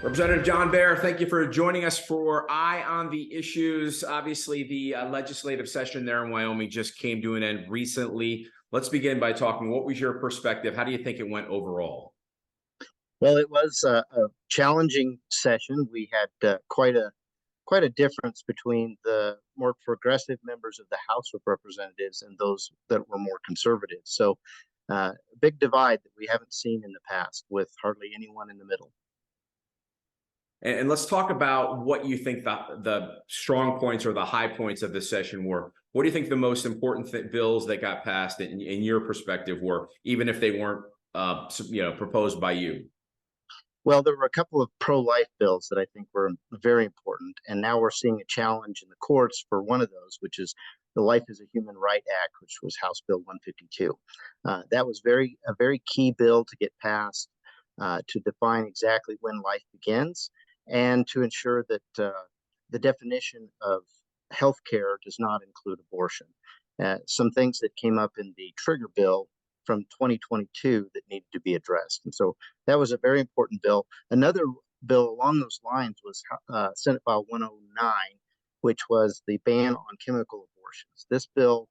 Representative John Baer, thank you for joining us for Eye on the Issues. Obviously, the legislative session there in Wyoming just came to an end recently. Let's begin by talking. What was your perspective? How do you think it went overall? Well, it was a challenging session. We had quite a difference between the more progressive members of the House of Representatives and those that were more conservative. So, a big divide that we haven't seen in the past, with hardly anyone in the middle. And let's talk about what you think the strong points or the high points of the session were. What do you think the most important bills that got passed in your perspective were, even if they weren't proposed by you? Well, there were a couple of pro-life bills that I think were very important, and now we're seeing a challenge in the courts for one of those, which is the Life is a Human Right Act, which was House Bill 152. That was a very key bill to get passed, to define exactly when life begins, and to ensure that the definition of healthcare does not include abortion. Some things that came up in the trigger bill from 2022 that needed to be addressed. And so that was a very important bill. Another bill along those lines was Senate File 109, which was the ban on chemical abortions. This bill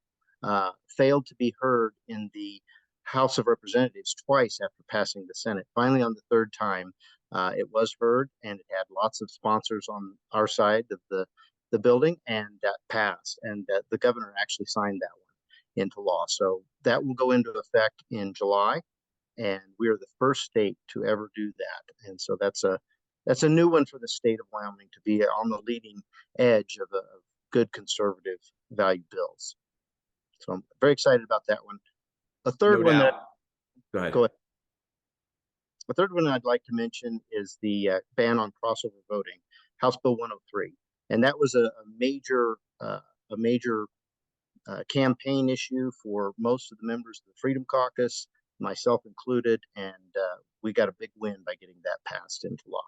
failed to be heard in the House of Representatives twice after passing the Senate. Finally, on the third time, it was heard, and it had lots of sponsors on our side of the building, and that passed. And the governor actually signed that one into law. So that will go into effect in July, and we are the first state to ever do that. And so that's a new one for the state of Wyoming, to be on the leading edge of good conservative value bills. So I'm very excited about that one. A third one that go ahead. A third one I'd like to mention is the ban on crossover voting, House Bill 103, and that was a major campaign issue for most of the members of the Freedom Caucus, myself included, and we got a big win by getting that passed into law.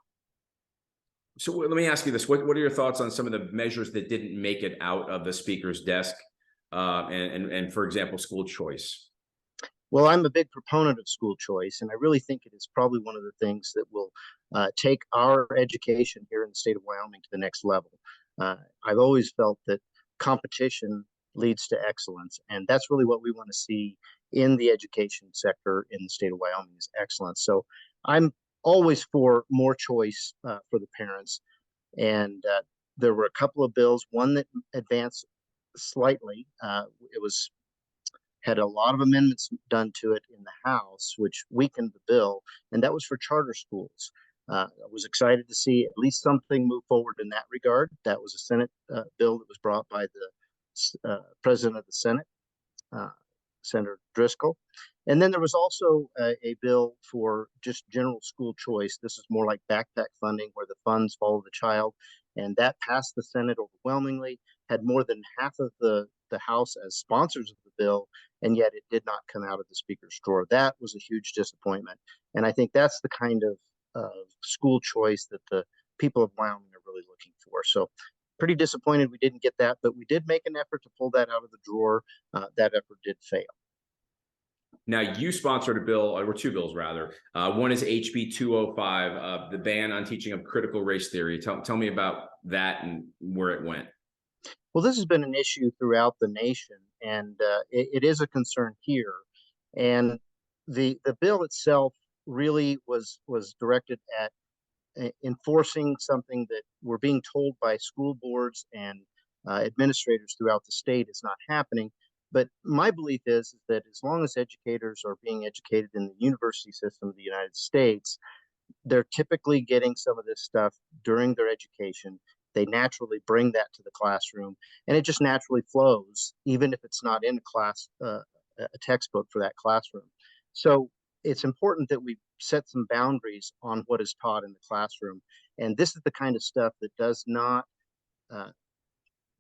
So let me ask you this: what are your thoughts on some of the measures that didn't make it out of the speaker's desk, and for example, school choice? Well, I'm a big proponent of school choice, and I really think it is probably one of the things that will take our education here in the state of Wyoming to the next level. I've always felt that competition leads to excellence, and that's really what we want to see in the education sector in the state of Wyoming, is excellence. So I'm always for more choice for the parents, and there were a couple of bills, one that advanced slightly. It had a lot of amendments done to it in the House, which weakened the bill, and that was for charter schools. I was excited to see at least something move forward in that regard. That was a Senate bill that was brought by the President of the Senate, Senator Driscoll. And then there was also a bill for just general school choice. This is more like backpack funding, where the funds follow the child, and that passed the Senate overwhelmingly, had more than half of the House as sponsors of the bill, and yet it did not come out of the speaker's drawer. That was a huge disappointment, and I think that's the kind of school choice that the people of Wyoming are really looking for. So pretty disappointed we didn't get that, but we did make an effort to pull that out of the drawer. That effort did fail. Now, you sponsored a bill, or two bills rather. One is HB 205, the ban on teaching of critical race theory. Tell me about that and where it went. Well, this has been an issue throughout the nation, and it is a concern here. And the bill itself really was directed at enforcing something that we're being told by school boards and administrators throughout the state is not happening. But my belief is that as long as educators are being educated in the university system of the United States, they're typically getting some of this stuff during their education. They naturally bring that to the classroom, and it just naturally flows, even if it's not in a class, a textbook for that classroom. So it's important that we set some boundaries on what is taught in the classroom. And this is the kind of stuff that does not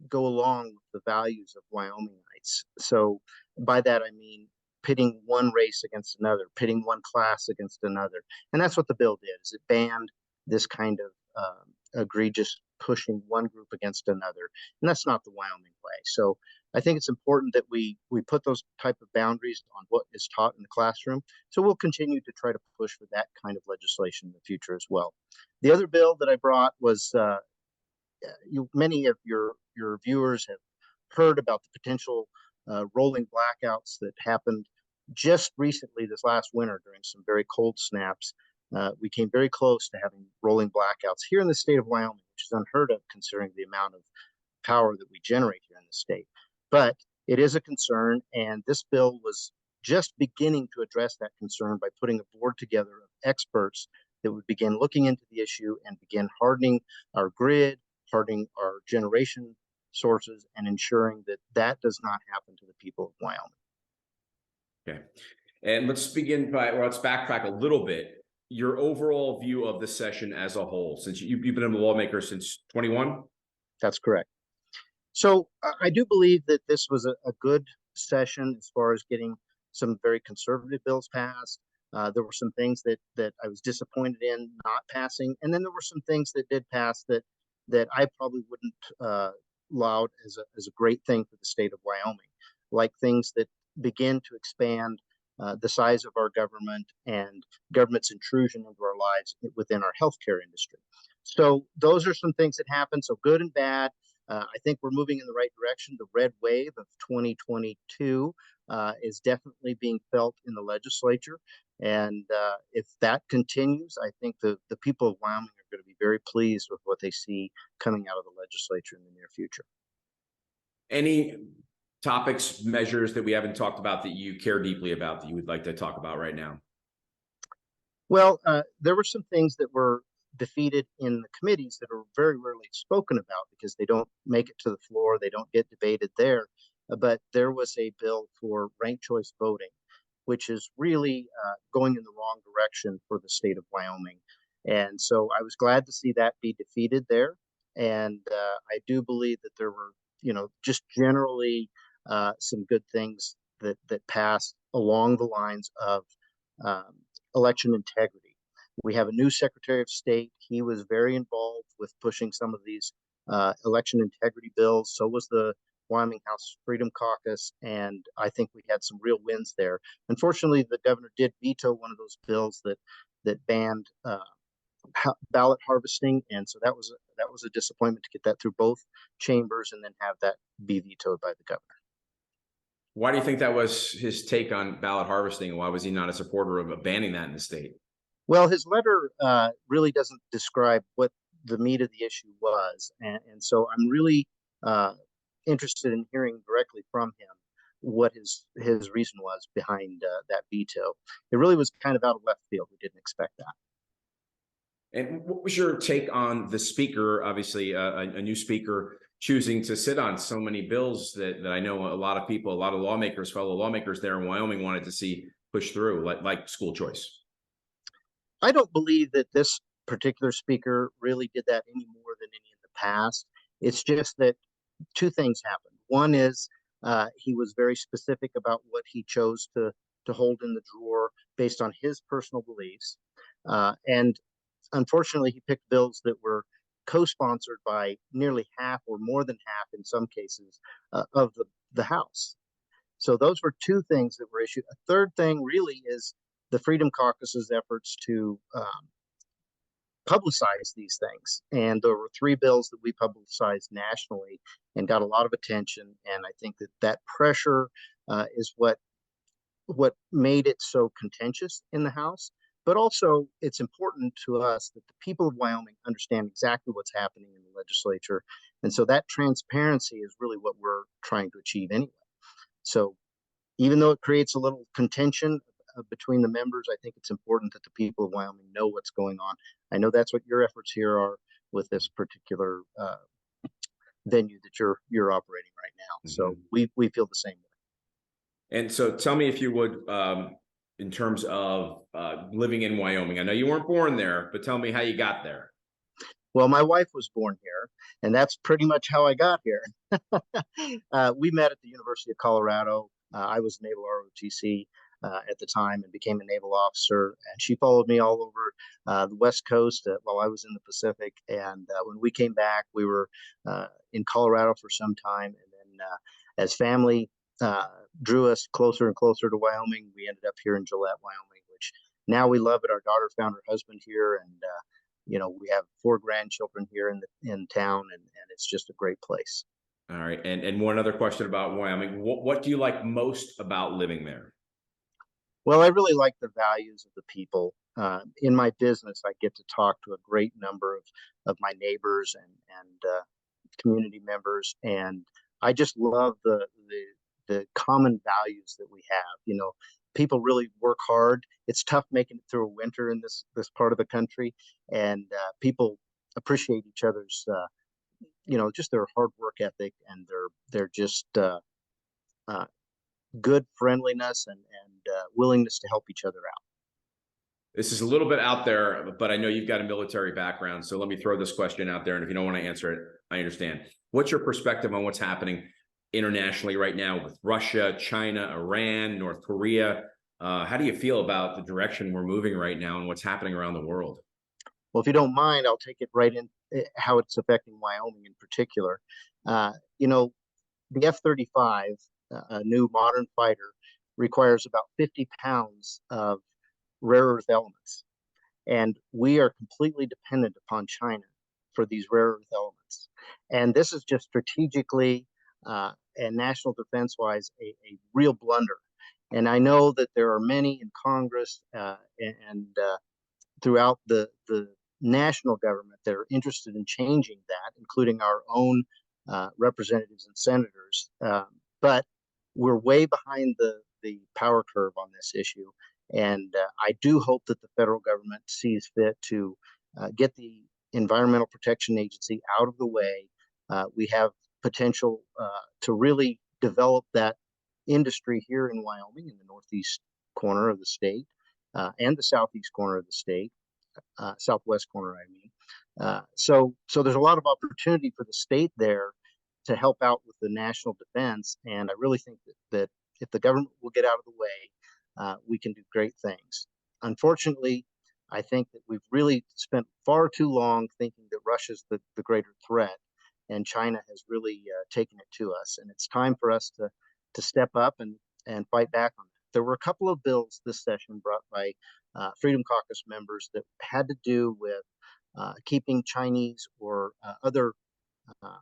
go along with the values of Wyomingites. So by that, I mean pitting one race against another, pitting one class against another. And that's what the bill did, is it banned this kind of egregious pushing one group against another. And that's not the Wyoming way. So I think it's important that we put those type of boundaries on what is taught in the classroom. So we'll continue to try to push for that kind of legislation in the future as well. The other bill that I brought was many of your viewers have heard about the potential rolling blackouts that happened just recently this last winter during some very cold snaps. We came very close to having rolling blackouts here in the state of Wyoming, which is unheard of considering the amount of power that we generate here in the state. But it is a concern, and this bill was just beginning to address that concern by putting a board together of experts that would begin looking into the issue and begin hardening our grid, hardening our generation sources, and ensuring that that does not happen to the people of Wyoming. Okay. And let's backtrack a little bit. Your overall view of the session as a whole, since you've been a lawmaker since 21? That's correct. So I do believe that this was a good session as far as getting some very conservative bills passed. There were some things that I was disappointed in not passing, and then there were some things that did pass that I probably wouldn't laud as a great thing for the state of Wyoming, like things that begin to expand the size of our government and government's intrusion into our lives within our healthcare industry. So those are some things that happen. So good and bad. I think we're moving in the right direction. The red wave of 2022 is definitely being felt in the legislature. And if that continues, I think the people of Wyoming are going to be very pleased with what they see coming out of the legislature in the near future. Any topics, measures that we haven't talked about that you care deeply about that you would like to talk about right now? Well, there were some things that were defeated in the committees that are very rarely spoken about because they don't make it to the floor, they don't get debated there. But there was a bill for ranked choice voting, which is really going in the wrong direction for the state of Wyoming. And so I was glad to see that be defeated there. And I do believe that there were, just generally some good things that passed along the lines of um, election integrity. We have a new Secretary of State. He was very involved with pushing some of these election integrity bills. So was the Wyoming House Freedom Caucus, and I think we had some real wins there. Unfortunately, the governor did veto one of those bills that banned ballot harvesting, and so that was a disappointment to get that through both chambers and then have that be vetoed by the governor. Why do you think that was his take on ballot harvesting? Why was he not a supporter of banning that in the state? Well, his letter really doesn't describe what the meat of the issue was, and so I'm really interested in hearing directly from him what his reason was behind that veto. It really was kind of out of left field. We didn't expect that. And what was your take on the speaker? Obviously, a new speaker choosing to sit on so many bills that I know a lot of people, a lot of lawmakers, fellow lawmakers there in Wyoming wanted to see push through, like school choice. I don't believe that this particular speaker really did that any more than any in the past. It's just that two things happened. One is he was very specific about what he chose to hold in the drawer based on his personal beliefs, and unfortunately, he picked bills that were co-sponsored by nearly half or more than half in some cases of the House. So those were two things that were issued. A third thing really is the Freedom Caucus's efforts to publicize these things. And there were three bills that we publicized nationally and got a lot of attention. And I think that pressure is what made it so contentious in the House. But also, it's important to us that the people of Wyoming understand exactly what's happening in the legislature. And so that transparency is really what we're trying to achieve anyway. So even though it creates a little contention between the members, I think it's important that the people of Wyoming know what's going on. I know that's what your efforts here are with this particular venue that you're operating right now. So we feel the same way. And so tell me, if you would, in terms of living in Wyoming, I know you weren't born there, but tell me how you got there. Well, my wife was born here, and that's pretty much how I got here. We met at the University of Colorado. I was Naval ROTC at the time and became a naval officer, and she followed me all over the West Coast while I was in the Pacific. And when we came back, we were in Colorado for some time, and then as family drew us closer and closer to Wyoming, we ended up here in Gillette, Wyoming, which now we love it. Our daughter found her husband here, and we have 4 grandchildren here in town, and it's just a great place. All right. And one other question about Wyoming. What do you like most about living there? Well, I really like the values of the people. In my business, I get to talk to a great number of my neighbors and community members, and I just love the common values that we have. People really work hard. It's tough making it through a winter in this part of the country, and people appreciate each other's just their hard work ethic and their just uh, good friendliness and willingness to help each other out. This is a little bit out there, but I know you've got a military background. So let me throw this question out there. And if you don't want to answer it, I understand. What's your perspective on what's happening internationally right now with Russia, China, Iran, North Korea? How do you feel about the direction we're moving right now and what's happening around the world? Well, if you don't mind, I'll take it right in how it's affecting Wyoming in particular. Uh, you know, the F-35, a new modern fighter, requires about 50 pounds of rare earth elements. And we are completely dependent upon China for these rare earth elements. And this is just strategically and national defense wise a real blunder. And I know that there are many in Congress and throughout the national government that are interested in changing that, including our own representatives and senators. But we're way behind the power curve on this issue. And I do hope that the federal government sees fit to get the Environmental Protection Agency out of the way. We have potential to really develop that industry here in Wyoming, in the northeast corner of the state, and the southeast corner of the state, southwest corner, I mean. So there's a lot of opportunity for the state there to help out with the national defense. And I really think that if the government will get out of the way, we can do great things. Unfortunately, I think that we've really spent far too long thinking that Russia's the greater threat, and China has really taken it to us. And it's time for us to step up and fight back on that. There were a couple of bills this session brought by Freedom Caucus members that had to do with keeping Chinese or other uh,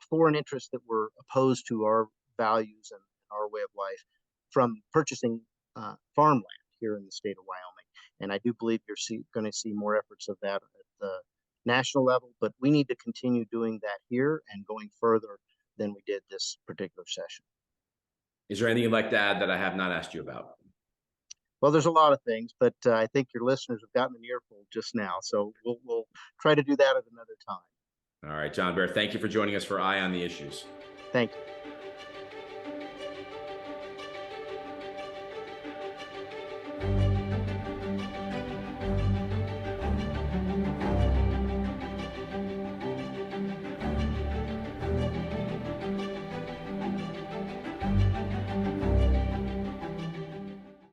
foreign interests that were opposed to our values and our way of life from purchasing farmland here in the state of Wyoming. And I do believe you're going to see more efforts of that at the national level, but we need to continue doing that here and going further than we did this particular session. Is there anything you'd like to add that I have not asked you about? Well, there's a lot of things, but I think your listeners have gotten an earful just now. So we'll try to do that at another time. All right, John Bear, thank you for joining us for Eye on the Issues. Thank you.